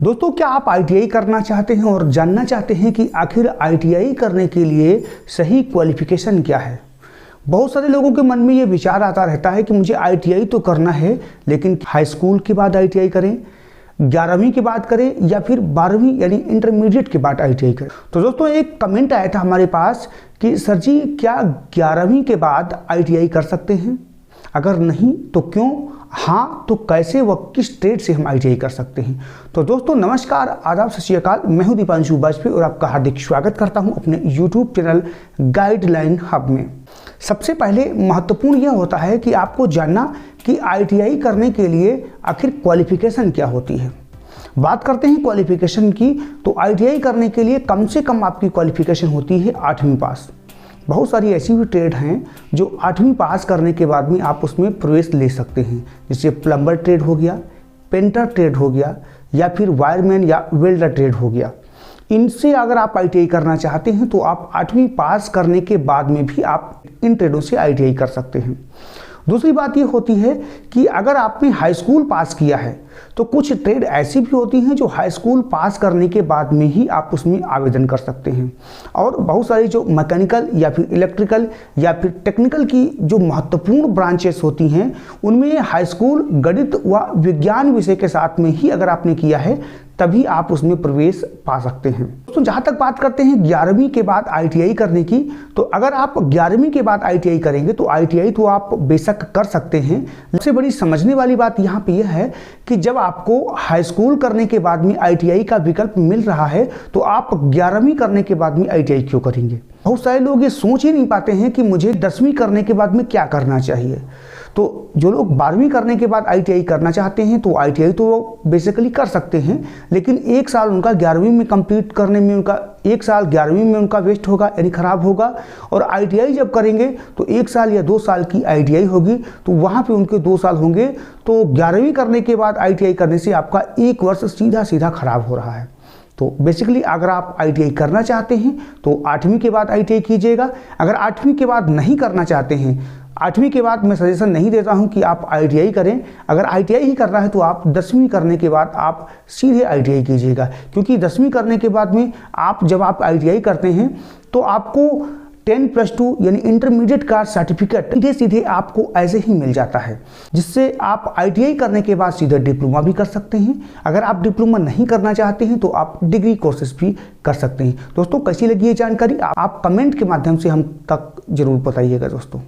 दोस्तों, क्या आप आईटीआई करना चाहते हैं और जानना चाहते हैं कि आखिर आईटीआई करने के लिए सही क्वालिफिकेशन क्या है। बहुत सारे लोगों के मन में ये विचार आता रहता है कि मुझे आईटीआई तो करना है, लेकिन हाई स्कूल के बाद आईटीआई करें, 11वीं के बाद करें या फिर 12वीं यानी इंटरमीडिएट के बाद आईटीआई करें। तो दोस्तों, एक कमेंट आया था हमारे पास कि सर जी, क्या 11वीं के बाद आईटीआई कर सकते हैं? अगर नहीं तो क्यों, हाँ तो कैसे व किस ट्रेड से हम आईटीआई कर सकते हैं। तो दोस्तों नमस्कार, आदाब, सत श्री अकाल। मैं हूं दीपांशु वाजपेयी और आपका हार्दिक स्वागत करता हूं अपने यूट्यूब चैनल गाइडलाइन हब में। सबसे पहले महत्वपूर्ण यह होता है कि आपको जानना कि आईटीआई करने के लिए आखिर क्वालिफिकेशन क्या होती है। बात करते हैं क्वालिफिकेशन की, तो आईटीआई करने के लिए कम से कम आपकी क्वालिफिकेशन होती है 8वीं पास। बहुत सारी ऐसी भी ट्रेड हैं जो 8वीं पास करने के बाद में आप उसमें प्रवेश ले सकते हैं, जैसे प्लम्बर ट्रेड हो गया, पेंटर ट्रेड हो गया, या फिर वायरमैन या वेल्डर ट्रेड हो गया। इनसे अगर आप आईटीआई करना चाहते हैं तो आप 8वीं पास करने के बाद में भी आप इन ट्रेडों से आईटीआई कर सकते हैं। दूसरी बात ये होती है कि अगर आपने हाई स्कूल पास किया है तो कुछ ट्रेड ऐसी भी होती हैं जो हाई स्कूल पास करने के बाद में ही आप उसमें आवेदन कर सकते हैं। और बहुत सारी जो मैकेनिकल या फिर इलेक्ट्रिकल या फिर टेक्निकल की जो महत्वपूर्ण ब्रांचेस होती हैं, उनमें हाई स्कूल गणित व विज्ञान विषय के साथ में ही अगर आपने किया है तभी आप उसमें प्रवेश पा सकते हैं। तो जहाँ तक बात करते हैं 11वीं के बाद आईटीआई करने की, तो अगर आप 11वीं के बाद आईटीआई करेंगे तो आईटीआई तो आप बेशक कर सकते हैं। सबसे बड़ी समझने वाली बात यहाँ पे यह है कि जब आपको हाई स्कूल करने के बाद में आईटीआई का विकल्प मिल रहा है तो आप 11वीं करने के बाद में आईटीआई क्यों करेंगे। बहुत सारे लोग ये सोच ही नहीं पाते हैं कि मुझे 10वीं करने के बाद में क्या करना चाहिए। तो जो लोग 12वीं करने के बाद आईटीआई करना चाहते हैं तो आईटीआई तो वो बेसिकली कर सकते हैं, लेकिन एक साल उनका 11वीं में कंप्लीट करने में एक साल 11वीं में उनका वेस्ट होगा, यानी खराब होगा। और आईटीआई जब करेंगे तो 1 साल या 2 साल की आईटीआई होगी, तो वहाँ पे उनके 2 साल होंगे। तो 11वीं करने के बाद आईटीआई करने से आपका 1 वर्ष सीधा सीधा खराब हो रहा है। तो बेसिकली अगर आप आईटीआई करना चाहते हैं तो 8वीं के बाद आईटीआई कीजिएगा। अगर 8वीं के बाद नहीं करना चाहते हैं, 8वीं के बाद मैं सजेशन नहीं देता हूं कि आप आईटीआई करें। अगर आईटीआई ही करना है तो आप 10वीं करने के बाद आप सीधे आईटीआई कीजिएगा, क्योंकि 10वीं करने के बाद में जब आप आईटीआई करते हैं तो आपको 10+2 यानी इंटरमीडिएट का सर्टिफिकेट सीधे सीधे आपको ऐसे ही मिल जाता है, जिससे आप आईटीआई करने के बाद सीधे डिप्लोमा भी कर सकते हैं। अगर आप डिप्लोमा नहीं करना चाहते हैं तो आप डिग्री कोर्सेज भी कर सकते हैं। दोस्तों, कैसी लगी ये जानकारी आप कमेंट के माध्यम से हम तक जरूर बताइएगा दोस्तों।